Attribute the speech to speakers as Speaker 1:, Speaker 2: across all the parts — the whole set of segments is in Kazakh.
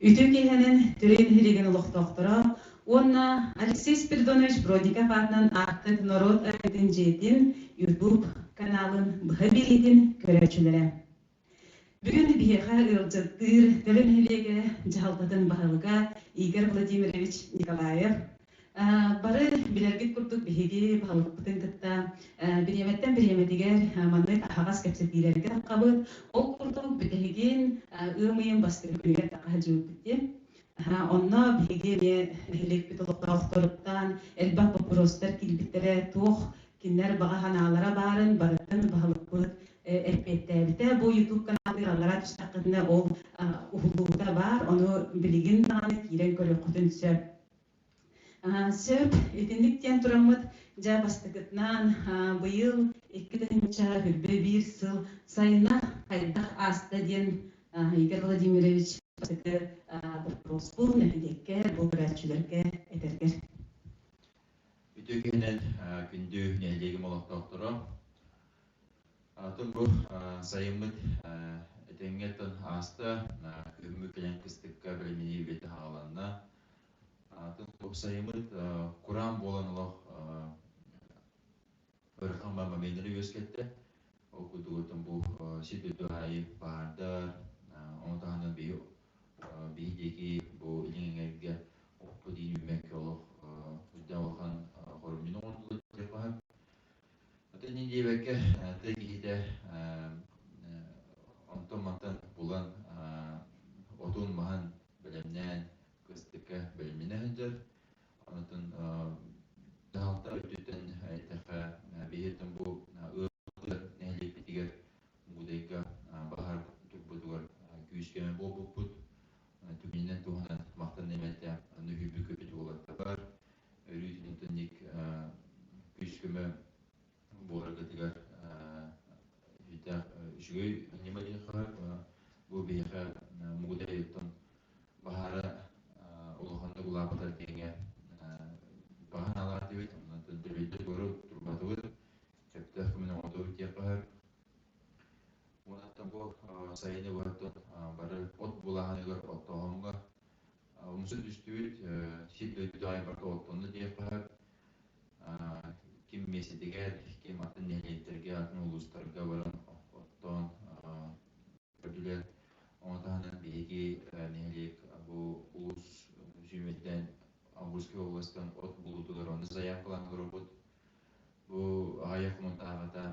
Speaker 1: Ütükehenen türen hiligen uluqtoqtara, Онна Алексей Спиридонович Бродников атынан артық народ айдын жетін YouTube каналын бұға беретін көрәчілері. Бүгін бейеға ылжаттыр төлін хилеге жалғадың бағылыға Игорь Владимирович Николаев. Бары білергет күрдік бейге бағылық бұтын тұтта біреметтен біреметігер маңдай ағас кәпсетілерге таққабы. Ол күрдік бітеген ұмайын бастыры күнігер таққа жауып бітті. Онна беге нехилек битолоқтауқтырыптан элбақ бапыростар килбиттере туох кинер баға ханалара барын барытын бағылықпыт әлпеттәбіті. Бұл YouTube каналдыр алара түстақытында ол ұғылуыда бар, оны білеген дағаны кейрен көрі құтын сөп. Сөп, етіндіктен тұрамыд жа бастықытынан бұйыл 2-ші хүрбе бір сыл сайына қайдақ асты ден Игорь Владимирович Бастығы вопрос бұл, нәтидекке, бұл көрәтшілерге әтергер.
Speaker 2: Үтекенен күнді нәлдегі молақтақтыры. Атын бұл сайымыд әтенгеттін асты көмі кілен кістікке білімені беті ғаланна. Атын бұл сайымыд Құран болан олақ бірқан бамаменері өскетті. Ол күдігітін бұл сетөті айы бағардар, онтағынан бейі бейдеки бу илиңерге оппу дейін үмәкке олық үдден олған қорымын оңдылы тепаһып. Өтінен дейбәкке тәкейді онтоматтан бұлан отын маған білімнен көстікке біліміне хүндір. Онытын дағалта өтетін әйтіқі бейетін бұл ұлы нәлік бітігер мұдайға бағар түрбұдығар күйіскемен бол бұд. Түгінен туғынан мақтан әмәлді нүхібі көпеті олатта бар. Үрейдің түннік күйіскеме боларғатығар жүгей немәлі қағар. Бұл бейіға мұғыдай өттің бағары олығында ұлапытар кеңе баған алар деп етім. Дүрейді көрі тұрбаты өт. Кәпті күмінің оңды өте қағар. Онаттан бұл сайыны бұраттын бары от бұлағанығыр оттағымға ұмсы түстүйіт сетлөйді дайын барды оттонды деп қағып кем меседегер, кем атын нәлеттерге, атын ұлыстарға баран оттон көрділер. Онатағынан беге нәлек бұл ұлыс жүйметтен Амбурский областан от бұлудығыр, оны заяқ қыланығыр бұд. Бұл ағаяқ мұнтағыда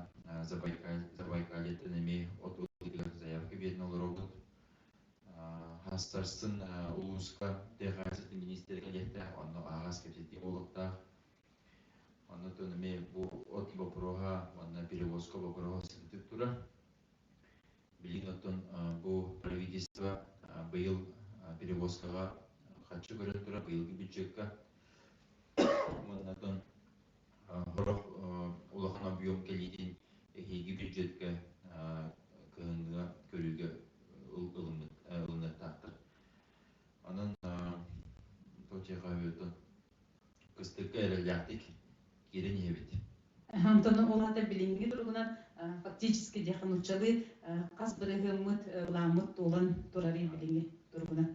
Speaker 2: Забайкалеттен әме от ұлдығыр заявки бетін олар бұд. Хастарсын ұлысқа дәғасетін министерге летті, оны ағас кәпсеттен олықтақ. Оны төніме бұл от бапыруға, оны перевозка бапыруға сіңтіп тұры. Білген оттың бұл правительство бұйыл перевозкаға қатшы көрі тұры, бұйылғы бюджетқа. Онын ғырық олықына бүйім кәлейден әйгі бюджетке күйінгі көріге ұлыны тақтыр. Оның тотеға өтін күстікке әрілдәқтік керен ебет.
Speaker 1: Антоны олады білінгі тұрғынан фактически дияқын ұтчалы қас бірігі ұламыт олан тұрары білінгі тұрғынан.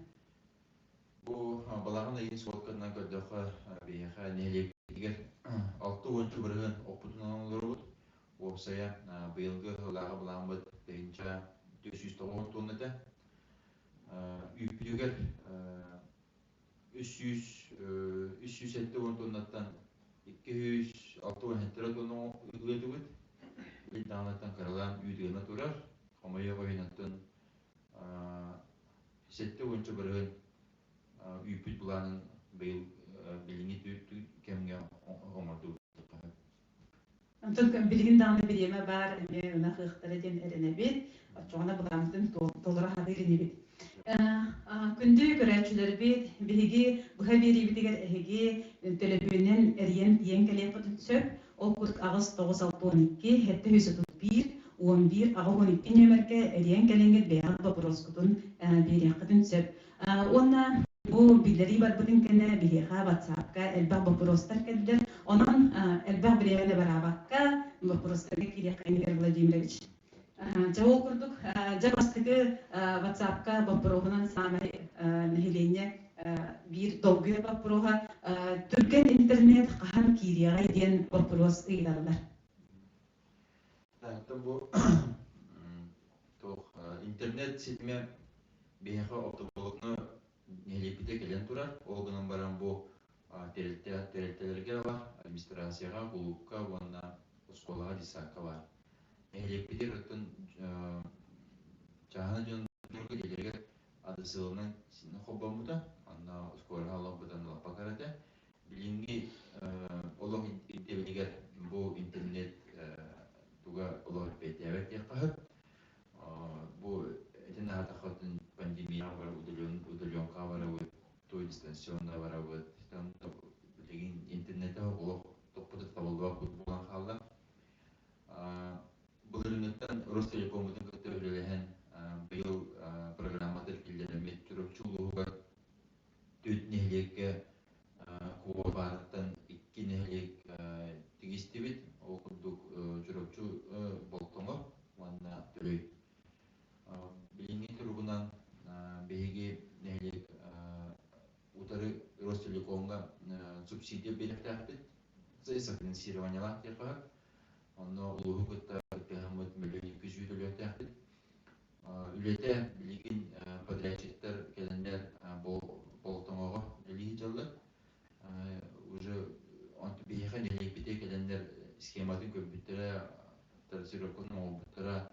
Speaker 2: Бұл балағын егін суаткадынан көрдіқі бейіға нелеп егер 6-10 бірігін опытынан олар бұд. Опсая бұйылғы ұлағы бұлағын дейінше 490 тоннада. Үйпілігер 370 тоннаттан 260 тонна үйгіледі бұд. Бұл дағынаттан қаралан үйдігіна тұрар. Қомайы қойынаттан 7-10 бірігін үйпіл бұлағының біліңі кәмге оңырды.
Speaker 1: Антон білген дағыны білеме бар, ұна қиқтары ден әріне бет, жоғына бұламыздың толыра хадырыны бет. Күнді көрәтшілер бет, бігі бұға бері бетігер әйге төлөбінен әрген ең кәлеп бұтын сөп, ол күрк ағыз 9-6-12, әтті өсі тұт 1-11, ағы 12 нөмірге әрген кәленгет бәяғы бапырос күтін бері қытын сөп. Онна бұл білдері бар бұдың кәне білеға WhatsApp-ка әлбақ бапыростар кәділер. Онан әлбақ білеғені бар абаққа бапыростарға керек Игорь Владимирович. Жауыл күрдік, жа бастығы WhatsApp-ка бапыроғынан самай Кине bir dolguya vaporoha Türkçe internet kahar kiriya diyen vaporos eyvallah.
Speaker 2: Так, bu интернет сетме беха отоболокны нелепите келен турар. Олгынан баран бу терелтерге бар, администрацияга, клубка, ванна школага дисакка бар. Нелепите рөттөн жаһан жон тургы делерге адысылынан хоббамуда, анна школага алабыдан лапакарата. Билинги олог интеллигер бу интернет туга олог бетевет якахат. Бу этен атахатын пандемия бар удален кавара вот то дистанционно вара вот там деген интернетте олог топпута табылба булган халда. Булырыннан Ростелекомдун көтөрүлгөн быйыл программада килдерме түрөкчүлүгү төтнелекке кубараттан 2 нелек тигистибит окудук жүрөкчү болтоңо мана төлөй билинги тургунан беги нелек утары Ростелекомга субсидия бериптапты за софинансирование лактепа оно улугу кытта кемет миллион 200 төлөтапты үлете билигин подрядчиктер келендер болтоңого делиги жылы уже он бейха нелек бите келендер схематын компьютера транслировканы олбуттара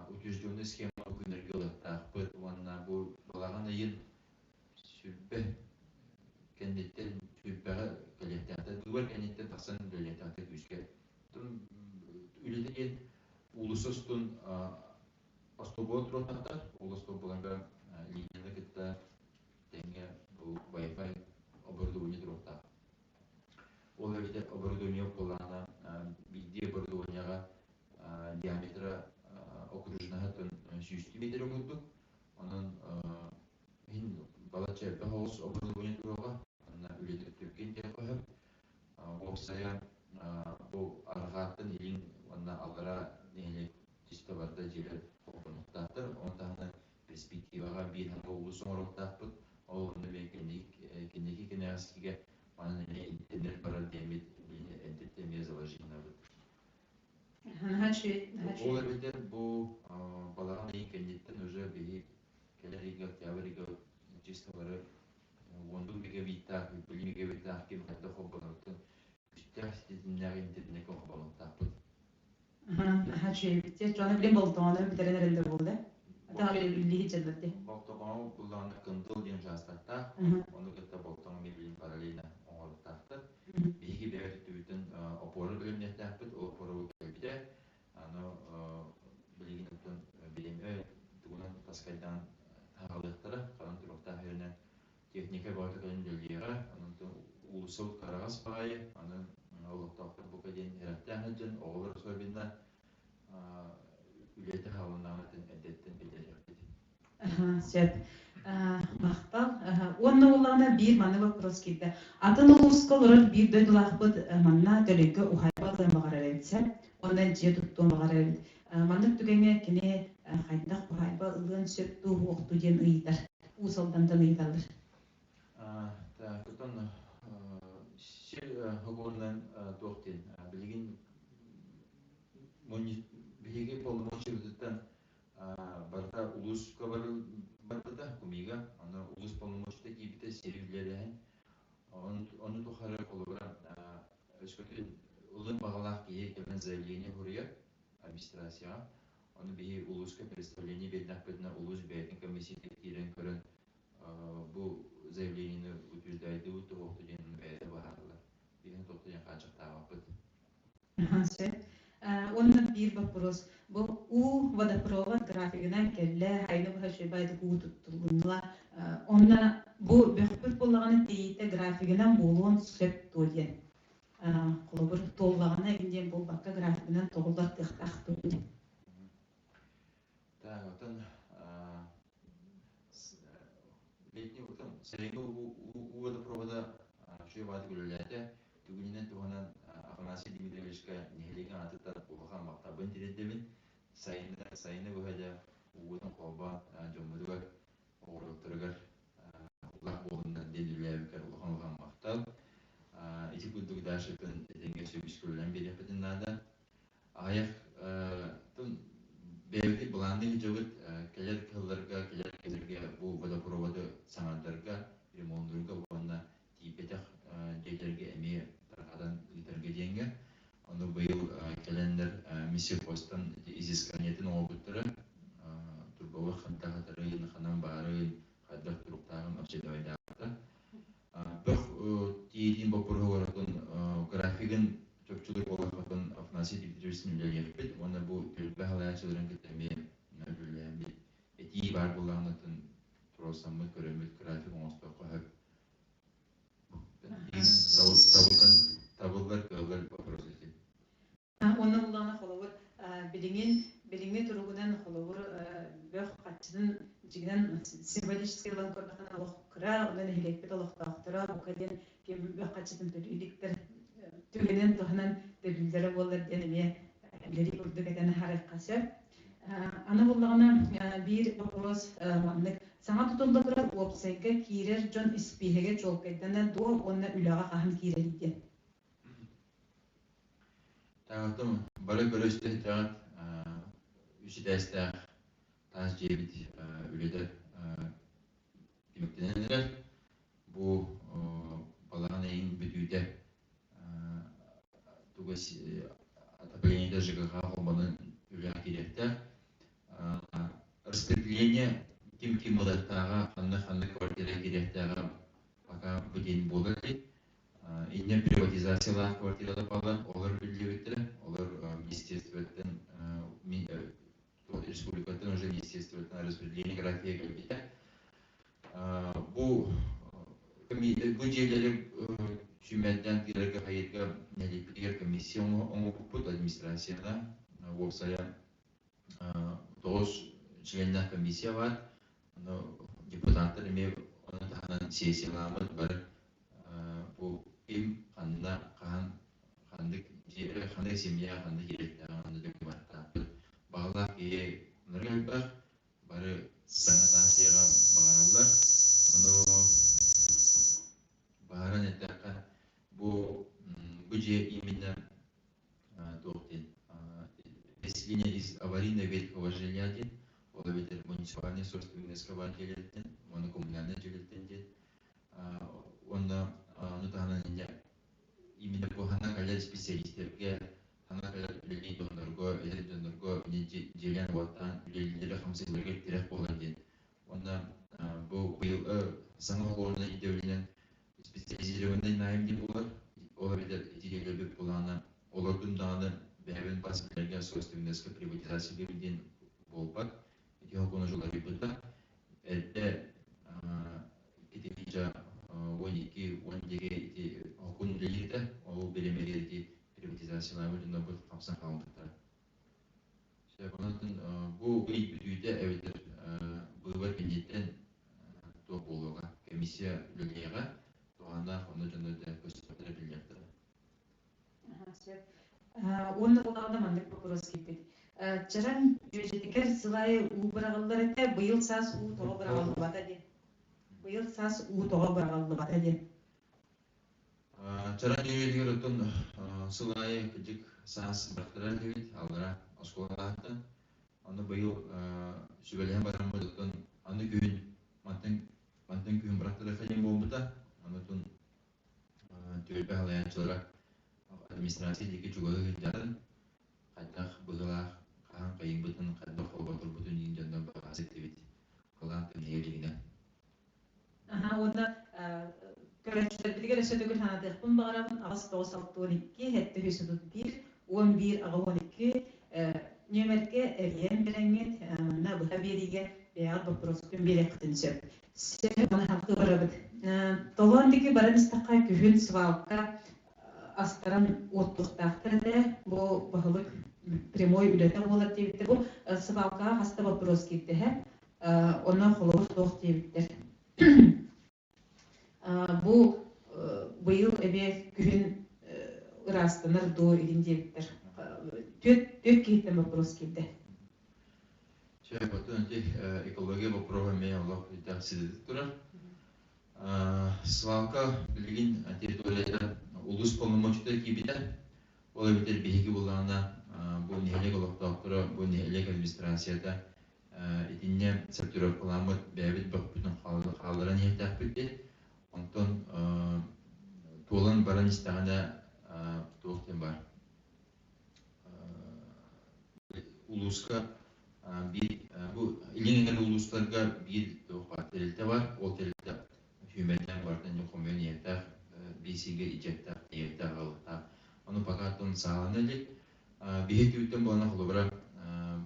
Speaker 2: утвержденный схема күнерге олаттақпыт онна бу балаган айын сүрбе кеннеттен сүрбеға калеттақта дуар кеннеттен тақсан калеттақта күшке тун үлетеген улусостун остобол тұротақтар улусто боланга линияны кітті тенге бұл Wi-Fi оборудование тұротақ ол әбетер оборудование болана бидде оборудованияға диаметра окружного тон 6 метр болду. Анан мин балача бахос оборудование турага, ана үлетип төккен жакы. Оксая бу аргаттын илин ана алгара неле чисто барда жерлер окунуктатыр. Онтаны перспективага бир ханга улус оңороктаппыт. Ол аны кенеки кенеаскиге аны интернет барар демет интернет заложено. Ол әбетер бұл балаған ең кәндеттен уже бейі кәлерігі октябрігі чисто бары 10 мегабиттақ, 1 мегабиттақ кем қайда қобалықтың үстер стезінлері интернет қобалықтақ бұд.
Speaker 1: Хачи, бітер жоны білем болтуғаны бітерен әрелдер болды? Ата үлі жадырды?
Speaker 2: Болтуғаны бұллағында қындыл ден жастақтақ, оны күтті болтуғаны мебілін параллельно оңғырықтақтыр. Бейгі бәрі түбітін опоры білімнеттақ бұд, опоры өкелбіде. Аны білгенімтін білемі тұғынан таскайдан тағылықтыры, қалан тұрықтақ өрінен техника барды көлін дөлдері, анын улысыл қарағас бағайы, анын олықтақтыр бұқа ден әріптен әджін, оғылыр сөйбінна үлеті қалынағын әдеттен білдерді.
Speaker 1: Сөп. Мақтал. Онны олағына бір маны вопрос келді. Атын ұлысқыл ұрыр бір дөйділақ бұд манна төлігі ұхайбалығын бағар әрелсе, ондан жер тұттуын бағар әрелді. Мандық түгене кене қайдақ ұхайба ұлығын сөпту оқты ден ұйытар. Усалдандан ұйыталыр.
Speaker 2: Күтін сел ғығырынан тоқтен білген білген полномочия бұдыттан барда улуска барда кумига, аны улус полномочия кейбіті сервилері ән. Оны тұқары қолығыра өскөтін ұлын бағалақ кейе кәмен заявление ғұрия администрацияға. Оны бейі улуска представление бердінақ бәдіна улус бәйтін комиссия тектерін көрін бұл заявлениені утверждайды ұты оқты денің бәйді бағарылар. Бейін тоқты ден қаншықтаға бұд.
Speaker 1: Ондан bir вопрос. Bu u водопровод графигинен келле хайны бу хашыбайды у туттулунла. Онна бу бөхпүр боллаганы дейте графигинен болуун сөп толген. Колобур толлаганы инден бу бакка графигинен толдар тыктак толген.
Speaker 2: Так, отан летний утом сырыгы у водопровода шыбайды гүлөләте түгүнен туганан Афанасий Дмитриевичка нехелеген атыттар улахан мактабын тиреддемин сайыны бұғайда уғудың қолба жомудугар оғырылтырыгар шытын денге сөбіскөлен берепетін нада. Аяқ бәуді бұланды жығыт келер кылларға, келер келерге бұл водопроводы саңардарға, ремонтырға бұланна тейпетақ жейлерге әме тарқадан литрге денге. Оны бұйыл келендер миссиопостан изисканетін оғыттыры, турбовы қантағатырын, қанан барын, қаддақ тұруқтағын апседойдағыты. Бір тейден бапырғы оратын графигін Чөпчілік олақатын Афанасий Дмитриевичтің үлелі екпет, оны бұл төлбі қалайашыларын кетеме үлелі бет. Әтей бар болағынатын тұрасамы көрімет график оңыстық қойып. Табылдар көлер вопрос етеді.
Speaker 1: Оны бұлағына қолауыр, біліңе тұрғынан қолауыр бөқ қатшының жігінен символический олан көрдіған алық күра, одан әлекпет алықтақтыра, бұқаден бөқ қатшының төлейліктір Түгенен тұғынан дәбілдері болыр денеме лері үрдік әтені харық қасы. Аны болағына бір вопрос маңдық. Саңа тұтылды тұрар опсайға кейрер жон іспейхеге жолқайдана дуа онына үліға қағын кейрелейді.
Speaker 2: Тағытым, бары көрісті тағыт үші дәстәқ тағыз жебіт үледі демектенелер. Бұл балағына ең бүтуді отопление ЖКХ қолбанын үліға керекті. Распределение кем-кем ұдаттаға қанды квартира керектіға пока бүден болды дейді. Инне приватизациялар квартирада балы, олар үлі өттірі, олар министерстветтен, республикаттың уже министерстветтен распределение графия көлбейді. Бұл жерлері Шүмәттен келерге қайырға нәлепетігер комиссия оңы бұппыт администрацияда олсая 9 членнақ комиссия бар. Депутаттар еме оны тағынан сессияламыз бар. Бұл кем қанда қандай семья, қандай керектігі, қандай документті. Бағылақ ие ұнырғал бар, бары санатасияға бағаралар. Бағаран әттәққа бұл же именно переселение из аварийно ветхого жилья, ол бетер муниципальный собственность бар келеттен, оны коммунальный желеттен дед. Оны тағынан именно бұл хана қалар специалистерге, хана қалар үлелей дондырға, желен уаттан үлелері қамсыларға терек болар дед. Оны бұл саңа қолына идеоленен специализированный найымды болар. Олар идеялебек болағына, олардың дағаны бәбін басымдарға собственностьқа приватизация беруден болпақ. Ең жолар ебілді. Әлді кетемейжа 12-12 оқын үлелерді, ол беремелерді приватизациялар өрден бұл қапсан қалындықтар. Бұл бүтуді әуелдер бұлбар кендеттен тоқ болуға, комиссия үлелеға Анда оны жөнінде көстөптері білдірді.
Speaker 1: Оны болғанда маңдық вопрос кетпеді. Жаран жөжетікер сылайы ұбырағылдар әтті бұйыл сас ұу тоға бұрағылы бата де. Бұйыл сас ұу тоға бұрағылы бата де.
Speaker 2: Жаран жөжетікер ұтын сылайы күдік сас бұрақтырар дейд, алғыра осколға атты. Оны бұйыл сүбелен барамыз ұтын аны күйін, мантын күйін бұрақтырар қайын болмыда. Анытын төлбі алаяншылар администрациядегі жүгігі жатын қайдақ бұғылақ қаған қайын бұтын қайдақ қолбатыр бұтын ең жандан бағасы тевет қылан төнегелігіне.
Speaker 1: Оны көрәтшілер білгер өсөдігіл ханадықпын бағарабын ағыз 9-6-12 әтті өсөдік 1, 11 аға 12 нөмерге әрген бірәңет бұға береге бәғал бұпыроспен берек қытын сөп. Сөп оны халқы барабыд. Толуандығы бараныстаққа күхін свалқа астаран оттықтақтырды. Бұл бағылық прямой үлеті болар дейбітті. Бұл свалқа хаста вопрос кетті. Оны қолуыр тоқ дейбіттір. Бұл бұйыл әбе күхін ұрастаныр до елін дейбіттір. Төт кейттен вопрос кетті.
Speaker 2: Экология вопроса меня Аллах сидит. Свалка билигин территорияда улус полномочия кибиде, ол битер биһиги буллана бу нехелек олохтоктора, бу нехелек администрацияда итинне сортировкаламыт бәбит бакпытын халларын ехтәппитти. Онтон туолан баран истагана туохтен бар. Улуска бу илиңген улустарга бир терилте бар, ол терилте хүмәттән бартын коммуниятта бисиге иҗекта ертә алта. Аны пакатын сааны элек бихет үттен булана холобра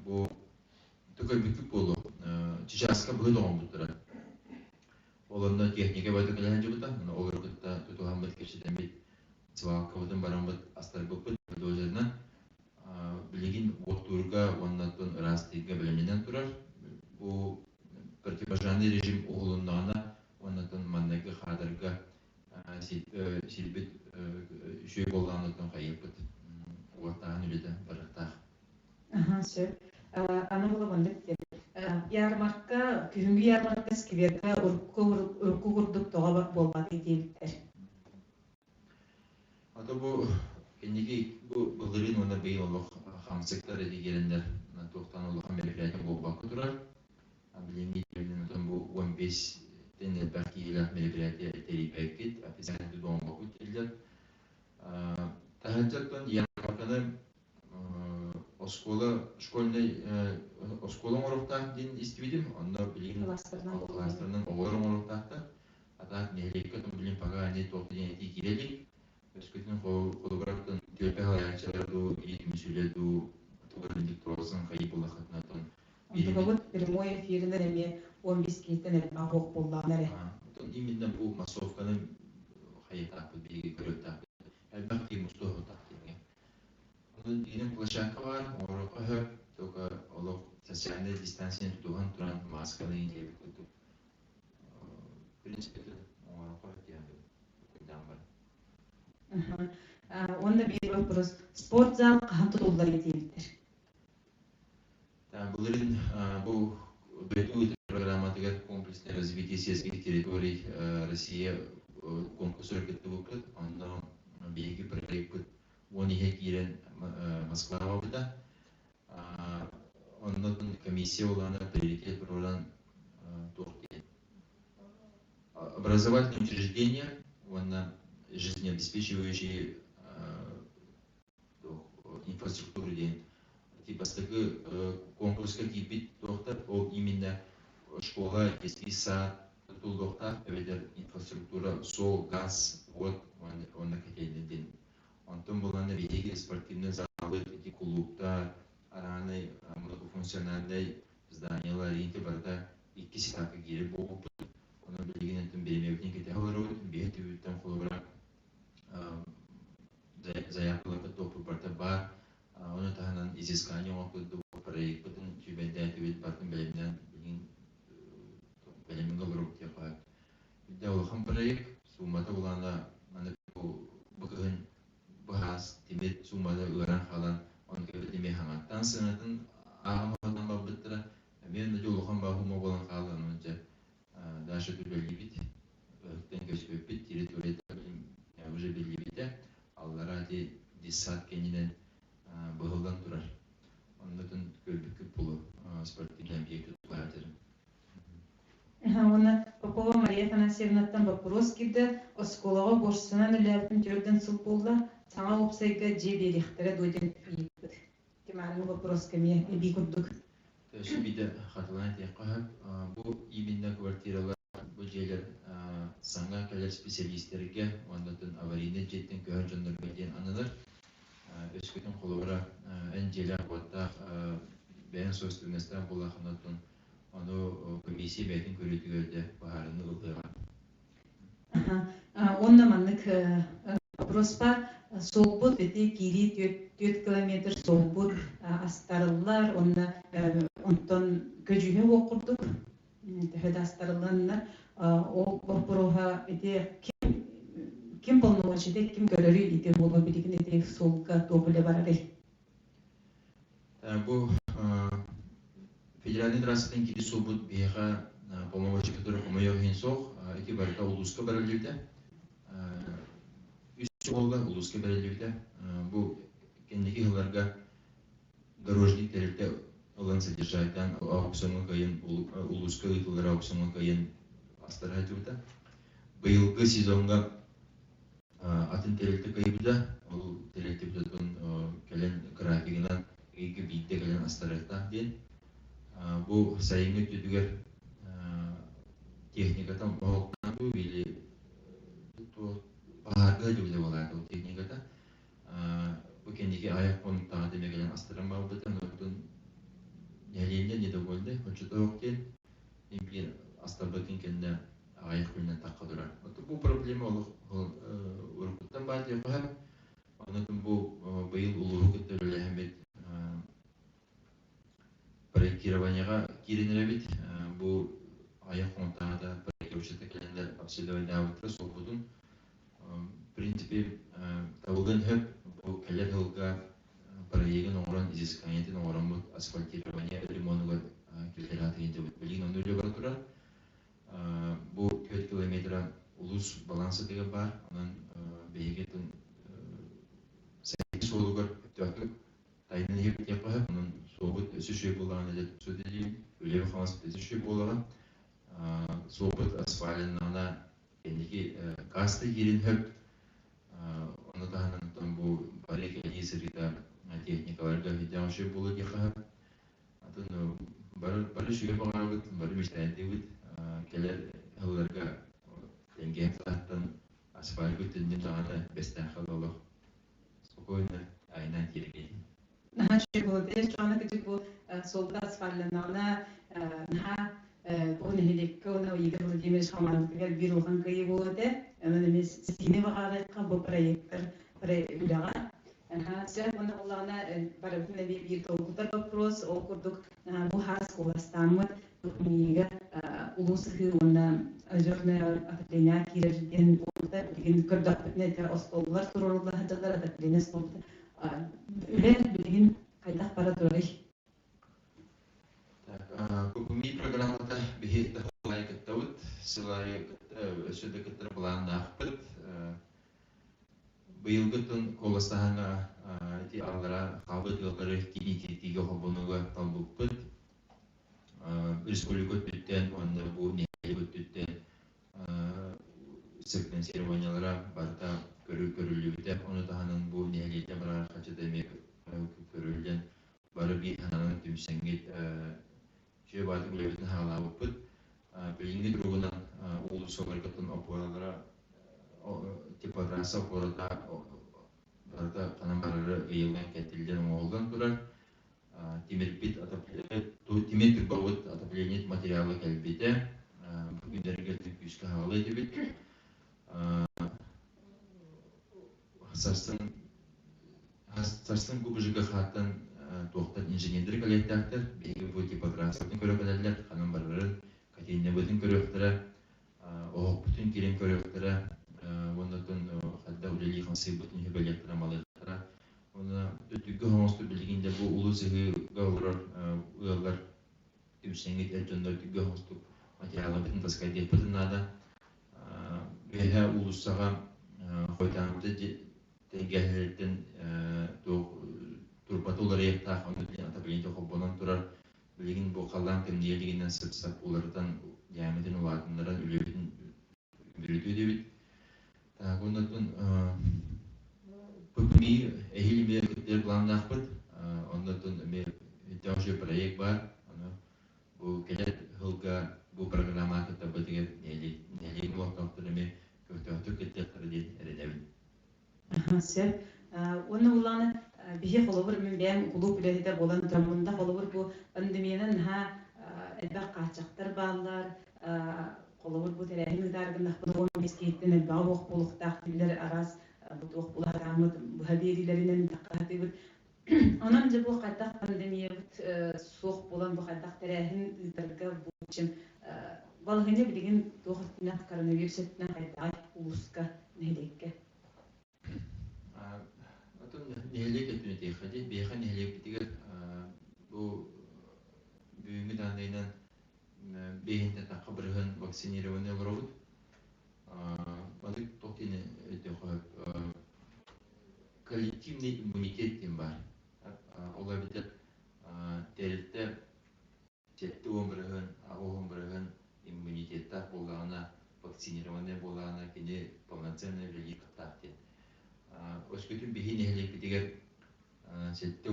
Speaker 2: бу төкөл бүкүп болу. Чичаска бу догон бутура. Олонда техника байтып келген жибута, ол рукта тутуган бит кешеден бит свалка бутун баран бит астар бупут дозерна билигин оттурга оннатын растыга билиминен турар. Бу противопожарный режим угулундагына оннатын маннеге хадырга силбит шүй болганлыктан кайыппыт. Уаттаган үледе баракта.
Speaker 1: Söp. Ana bulamadık. Yarmarka, kühüngü yarmarka skibirka urku kurduk toğa bak bolmadı deyildir.
Speaker 2: Ata bu kendiki bu bılırın ona bey oluq hamsıklar edigerenler toqtan oluq merifiyatı bu bakı durar. Bilingi yerden bu 15 tane belki ilah merifiyatı teripekit, afisantı doğum bakı derler. Tahacattan yarmarkanı школа орохтан дин истибидим, онда билин кластернан оорон орохтакта. Ата нехлекке том билин пага не токты эти кирели. Өскөтүн фотографтан телпе халаячаларду, мүсүледу, тугрындык тросын кайыпыла хатнатан.
Speaker 1: Вот прямой эфиринен эми 15 кейтен агок болланары.
Speaker 2: Именно бу массовканын хайытакы биги көрөктакы. Әлбәттә мустохотак деген. Onun площадка var, orada только олог социальная дистанция туган туран масканы инде битү. В принципе, орада yani куйдан бар.
Speaker 1: Onda bir вопрос. Спорт зал кантты доллар дейилдер.
Speaker 2: Булырын бу бету программатыгар комплексное развитие сельских территорий Россия конкурс өркөттү. Анда биги проект он ехекирен Москва буда. Ондан комиссия улана приоритет проран торти. Образовательные учреждения, жизнеобеспечивающие инфраструктуру день. Типа такой конкурс какие бит доктор, именно школа, детский сад, тул доктор, инфраструктура, сол, газ, вот он на котельный день. Антон буланы беги спортивный залы, эти клубта, араны многофункциональный зданиялар инте барда икки ситакка кире болуп, оны билген антон беремебитин кете алырып, бетүттөн колобра заявкаларга топу барда бар, оны таханан изыскание окуду проект бүтүн түбенде түбет бардын билимден билимин кылырып тепа. Бидде улхан проект суммата буланы аны бүгүн bahas timit sumada orang halan on ke timi hangatan sanatan ahmadan babitra men julukan bahu mogolan halan onca daşı tübelibit ten göçbepit territoriya ya уже belibit allara di disat keninen bahılan durar ondan köbük pulu sportdan bir tutlardır.
Speaker 1: Ona Попова Мария Афанасьевнаттан вопрос кирди. Осколага борсунан элебин төрдөн сыл болду. Саңа опсайга же берихтере дойден ийиппит. Темалын вопрос кеме би курдук.
Speaker 2: Шибиде хатылан теккахат бу именно квартиралар бу жерлер саңа келер специалисттерге ондан аварийный жеттен көрүн жоннорго ден аналар өскөтүн колобра энжелер бота бен собственностьтан булаханатын onu комиссия бәйтін көрітігерді бағарыны ұлдыға.
Speaker 1: Онда маннык вопрос бар. Солбут, эти кири 4 километр солбут астарылар, онтон көжүйе оқырдық. Төһөд астарыланнар. Ол вопроға ким полномочиде, ким көрөрү ите болу билигин эти солга тобуле барары.
Speaker 2: Бұл Федеральный транспортный киди собут бега помощи, который помоёт хинсох, эти барка улуска баралливде. Шолга улуска берелүдә бу кендеги хылларга дорожник теректе алан содержайдан аукционга кайын улуска ыйтылар аукционга кайын астарайтыда. Быйылгы сезонга атын теректе кайбыда ол теректе бүтүн келен графигинан иге битте келен астарайта ден бу сайынгы түдүгөр техникатан оокна бу били то баага жүле болат ол техниката бу кендеги аяк контага демеген астыран бабытын өрдүн яленден недовольны хочетоктен импир астабыкын кенде аяк күннен таккадыра. Бу проблема ол уркуттан бар деп коем. Анын бу быйыл улуу көтөрүлө хэмет проектированияга киренеле бит. Бу аяк контагда проектировщик келендер обследование авытыр сол будун в принципе табылган хөп бу келер жылга проектин оңорон изысканиятын оңорон бу асфальтирование ремонтуга келтерат дегенде билген өнүлө бар тура. Бу 4 километр улус балансы деген бар. Анан бейгетин солугар төкүп тайны хеп деп коюп, анан собут өсүшө болгон эле сөдөлүп, үлөбү хамас өсүшө болгон. Собут асфальтына кендеги гасты ерин хөп онотаһынан бу барек элисирита техникаларга видеошы болу деп коюп. Атын бар шүгө багабыт, бар миштайдыбыт келер хылларга тенген сааттан асфальт бүтүндүн жагында бестен халалык спокойно айнан кирген.
Speaker 1: Наша будет, что она как бы солдат свалена, на он или кого играл Владимир Шаман, как бирухан каеводе, она не стены вагары кабо проектор проектора. Сейчас он улана барабна бир толкутар вопрос, окурдук бухас коластамы, мига улусы он ажурная отопления кирежден болта, деген кырдак нетер остоллар турулар хаталар отопления столта. Үлер билген кайдах бара турай.
Speaker 2: Көпүми программада бихи тахлай кеттабыт, сылай өсөдө кеттер буландахпыт. Быйылгытын коластахана ти алара кабыт гылдары кини-тиге хобонуга талбыппыт. Республика түттен, онда бу нехи түттен секвенсированиялара барта көрүлүбүтэ, оны таханын бу нехилите барар качыдемек көрүлген бары би хананын түмсеңгит жөө барды үлебитин хаалабыппыт. Билинги другунан улусоларгытын опуалара типодраса опуалата барда канан барары ыйылган кетилден оңолдан турар. Тимирбит тимир турбавыт отопление материалы келбите бүгүндерге түкүскө хабалы дебит. Сарстын күбүжүгө хаттан тоқтат инженерлер коллектактар беги бу типографияны көрөкөлөр, канан барарын катинебытын көрөктөрө, оопутун кирен көрөктөрө, онотон хадда үлели хансыбытын хөбөлөктөрө малыктара. Оны түгү хомосту билгенде бу улуу сыгы галлар ыллар түмсеңит элтөндөр түгү хомосту материалы битин таскай деп бытынада. Беха улуссага хойтанды тегелерден турбатулар яктак аны атабыйын хобонон турар билген бу калган кемдиелигинен сыпсап улардан диаметрин улатындаран үлөбүтүн бүрүтүү дебит. Онотон Пупми эхилме кеттер пландахпыт, онотон ме видеожы проект бар, бу келет хылга бу программа кеттабы деген нелеген уақыттарыме көтөтүк кеттер ден эредебин.
Speaker 1: Сер, оны уланы бихе холобур мен бәм клуб үләдә болан трамында холобур бу пандемиядан элбак качактар баллар, холобур бу тәрәһим даргында бу мискеттен элбак ок булыктак дилер арас бу ок буларамы бу хабериләреннән тақатып. Анан же бу кайдак пандемия суык булан бу кайдак тәрәһим дарга бу чим балгыны билген тоқтына коронавирустан кайдак улуска нелекке.
Speaker 2: Нелек этүнү хади бехан нелек битигер бу бүгүнкү дандайнан бейинте такка бирген вакцинирование болот. Бадык токтини өтө коюп коллективный иммунитет тем бар. Ола битер терилте четти омбырыгын, омбырыгын иммунитетта болағына, вакцинированный болағына кене полноценный врели каттахтен. Өскөтін бейін эхлек бітігер четти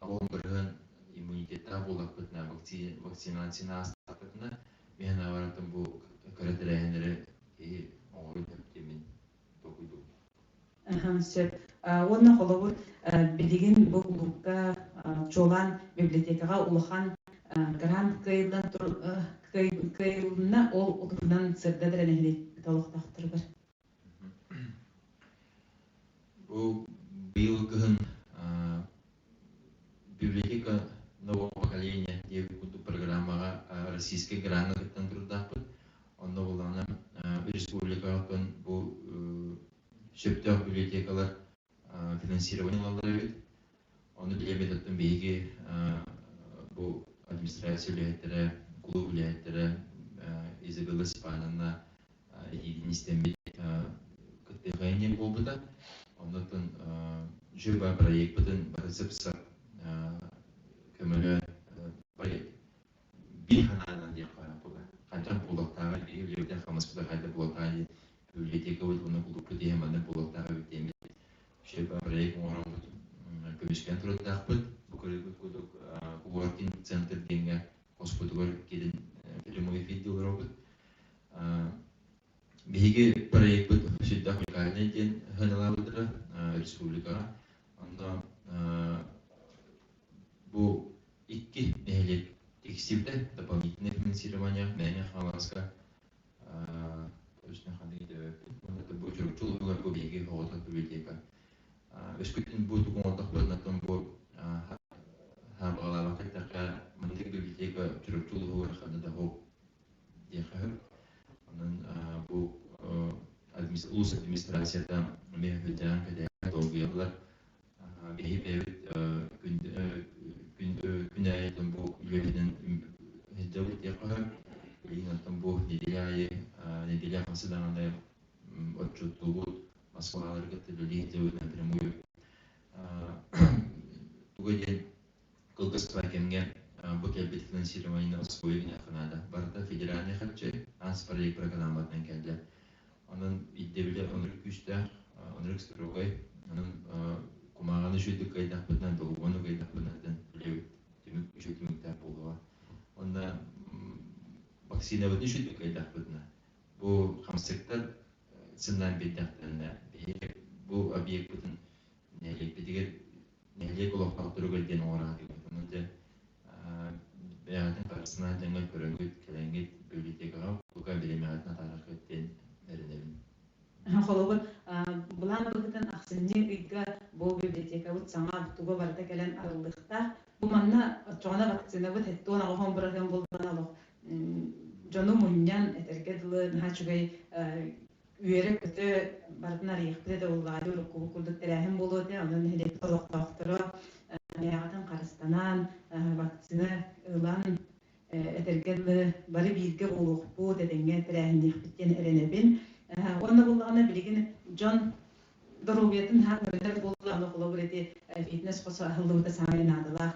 Speaker 2: омбырыгын иммунитетта болақ бітіна вакцинацияна астақ бітіна мен аваратын бұл көрәтірәйінері оңырын өптемін тоқуйду.
Speaker 1: Сөп. Онна қолауыр білеген бұл ұлыққа чолан библиотекаға ұлыған грант кайылына ол ұлығынан сырдадыр әнәхілі толықтақтыр бар.
Speaker 2: Бұл биылғығын библиотека нового поколения девятую программаға российский грант кіттен тұрдақпын. Онда болғаны республикаға бұл сөптеу библиотекалар финансирование алары бет. Оны білемедеттің бейге бұл администрация үлеттері, клуб үлеттері, Изабелла Спанына единістенбет күттеғайне бол бұда. Онытын жүрба проект бұдың барысыпса көмілі проект. Bir қанағынан деп қара бұда. Қанчан болықтаға, үйлерден қамыс бұда қайда болықтаға библиотека өт, оны құлыпты деймені болықтаға өттемет. Жүрба проект оңырау бұд. Көмешкен тұрыттақ бұд. Коворкинг центр денге господугар келін прямой эфир делар опыт. Беге проект бұд сөйттақ ұйқарына ден ғанала бұдыра республикаға. Онда бұл икки нәйлек текстивді дополнительное финансирование мәне қаласқа өзіне қандай еді өппін. Онда бұл жүрікчул ұлар бұл беге оғытық библиотека. Өскөттің бұл тұғын отақ бұдынатын бұл Хамбала вакыттарда мындык библиотека жүрөкчүлүгү арканда да хоп дехер. Анын бу улус администрацияда мехведан кеде долгуялар бейбет күнәйтен бу үйлерден хеддәвит дехер. Линатан бу неделя хасыдагандай отчеттулут Москваларга телевидение напрямую. Тугаден Колгоства кемге бөтелбет финансирование освоение ханада. Барда федеральный хатчы проект программатан келді. Onun иддебиле онрык күштә, онрык строгой, onun кумаганы жүдүк кайдак бутан, долгону кайдак бутан билеу тимик жүдүктә булуга. Онда вакцина бутын жүдүк кайдак бутан. Бу хамсектар сындан бедактан бу объект бутын нелек бедигер нелек улафак тургылден орага. Онда бәядын карсына жаңа көрөнгөт келеңгет библиотекага буга билемегатна тарих өттен эренебин.
Speaker 1: Холобur булан быгытын аксынны ыйга бу библиотека бут саңа туга барда келен арылыкта бу манна чона вакцина бут хеттона гохон бирген болдана ло жону муньян этергедлы нахачугай үйерек көтө бардынар яхпыда да улгады урукку курдук терахим болуды анын хедек толоктоктора мягатын карыстанан вакцина ылан этергедлы бары бирге болукпу деденге терахим яхпыттен эренебин. Онда булганы билген Джон Доровиятын хакырдар булганы колобрети фитнес коса хыллыта сайнадыла.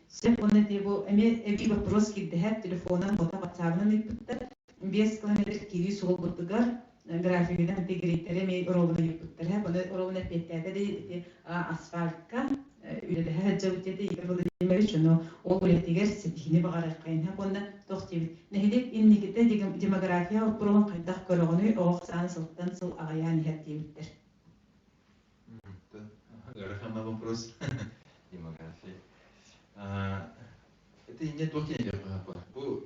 Speaker 1: Сеп онда тебу эми вопрос кидде телефонан бота WhatsApp-нан иппиттер 5 километр кири сол бутугар графигидан тегритере ме оровна иппиттер ха бона оровна петтеде де асфальтка үледе хаҗҗабытеде игрылды демешно ол билетигер сетихне багарак кайын ха онда тохтибит нехидек инниките демография прогон кайдак көрөгөнү оксан сылтан сыл агаян хаттибиттер.
Speaker 2: Гарахама вопрос демография. Это не только не бу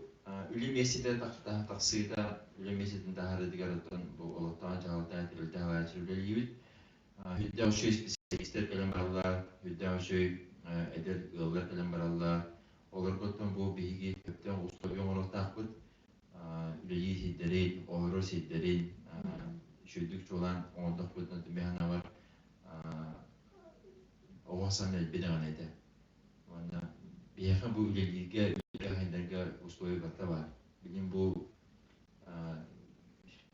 Speaker 2: университет таксыда университеттин дагы дигәртен бу олоттан жагылта тилде хавачылып Hüddavşöy spesialistler kelem barallar, hüddavşöy eder gıllar kelem barallar. Olur kotan bu bihigi köpten ustabiyon olarak bud. Üleyi sidderin, oğru sidderin, şöydükçü olan ondak budun tümehana var. Oğasan elbiden ede. Bihaka bu üleliğe, üleliğe ustabiyon gata var. Bilin bu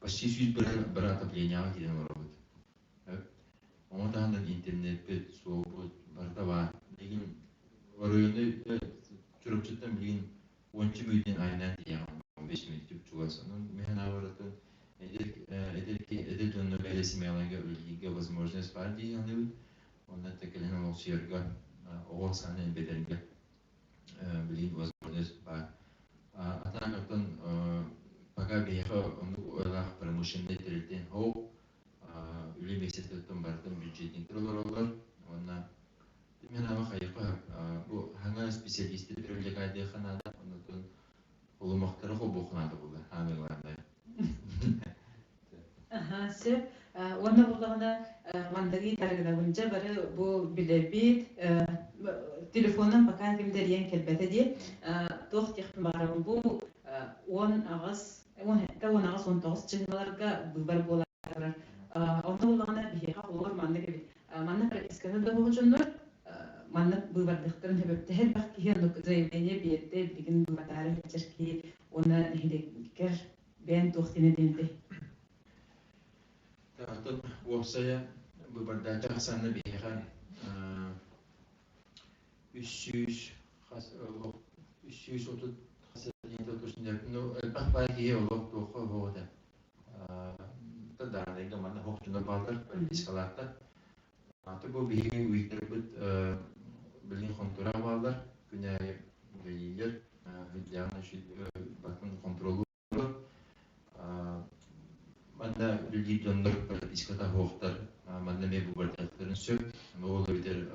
Speaker 2: почти 100 bir ataplayacağım giden var bud. Оңа тағынан интернет бет, соғ бұд, барда ба. Деген оройыны түріпчеттен білген 10 мүйтен айынан дейін 15 мүйт түп чуғасының. Мен авыратын эдел жонны бәлесі меланға өлгеге возможность бар дейін. Ондан тәкелен ол сүйерге оғыл санын бедерге білген возможность бар. Атағыртын пока бейхі ойлақ промышленный тірілден оу үлі мексеттен бардың бюджетник тұрылар олар. Онна мен ама қайықы бұл хаңа специалисті түрілдегі айды қанады. Оннан олымақтары қол бұқынады болды хамиларында.
Speaker 1: Сөп, оны болғанда мандagi тарғыда бұнша бары бұл білебет телефонын пока кемдер ең келбеті де тоқ тектің бағарабын бұл 10 ағыз 19 чыңғаларға бұйбар болар. Оны болғанда бейеға олар манны прописканы да бұл жүндір манны бұйбардықтырын өбіпті әр бақ кейен заявление берді білген бұйбатары jerki оны нәйдекер бән тоқтені денді.
Speaker 2: Тағытын оқсая бұйбардача қасаны бейеға 330 қасырден тұтышындардың әлбақ бар кейе олық тоқы боғыды. Тадағыдайға мана хоқчыны балдар, пропискаларда. Аты бұл бейген үйіктер бұд білген контура балдар, күні бейелер, яғына бақын контролу olur. Manda bilgi döndür прописката хоқтар, manda me bu bardakların söp, oğlu bilir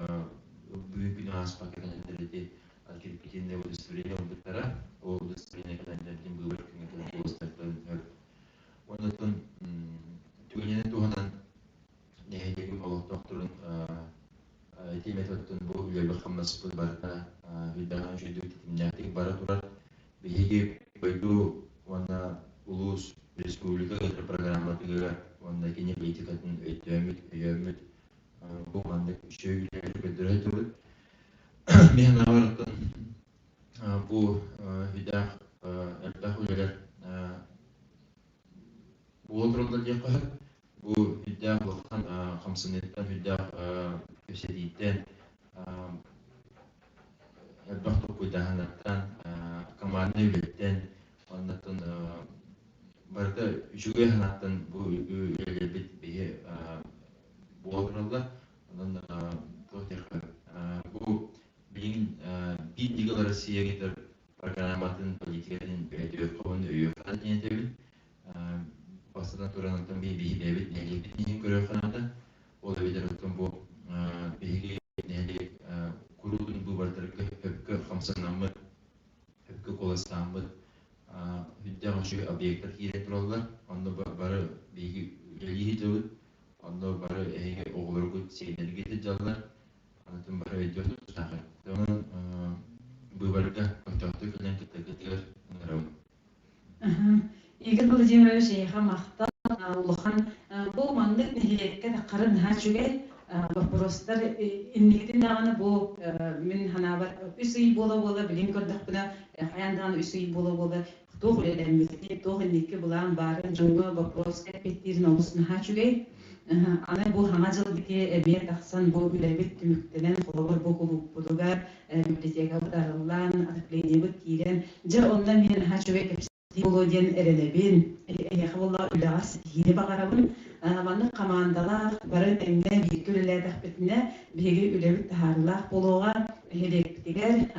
Speaker 2: büyük bir nüans paketlerinde kirip gittiğinde uduşturuyla olduklara, o uduşturuyla kalanlardan bu bardakların oluşturduğunu hep. Ondan tüyünün tuğanan nehirde bir olup doktorun metodun bu üye bakımlısı bu barda hüddahan şöyle titimlerdik bara durar. Bihigi koyduğu ona ulus Respublika Gıtır Programları onda kini politikatın ötüyümüt bu mandık şöyleri bildirir durur. Mehna varlıktan bu hüdah elbah üyeler bu oturumda diye kahır bu hüdah baktan kamsınlıktan hüdah kösediyitten elbah tokudahanlıktan kamarını üyetten ondan barda üçüge hanattan bu üyelebit bir bu oturumda ondan bu bilin bir diğer Rusya getir programatın politikatın belediye kavunu üye falan diyebilir. Basından turanattan bir devlet nelebit niye görev kanada olabilir otun bu bilgi neli kurulun bu bardarıkı hepke kamsanamı hepke kolastanmı hüdden şu obyektler kiretroller onda barı bilgi üyeliği de onda barı ege oğulları seyirleri getireceğler anlatım barı ediyor tutakır. Onun bu barıda kontaktı filan kıtır narav.
Speaker 1: Игорь Владимирович Ейха Махта Лохан бұл маңдық нехилекке қарын хачугай вопростар иннектен дағаны бұл мен ханабар үс үй бола білім көрдік бұна қаяндағаны үс үй бола тоқ үлелемізде тоқ иннекке бұлан барын жоңғы вопрос кәпеттерін олысын хачугай аны бұл хама жылдыке әбер тақсан бұл үләбет түміктенен қолығыр бұл құлып бұдығар библиотека бұдарылан атыплейне бұд кейлен жа онда мен хачугай Володин эрелебин, яхвалла улаас хине багарабын, манны командалар барын эмне биркүлелердах битне биги үлебит тахарлах болуга хелектигер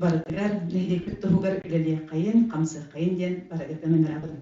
Speaker 1: барытыгар нехилек тугар үлеле кайын, камсы кайын ден барагатан нарабын.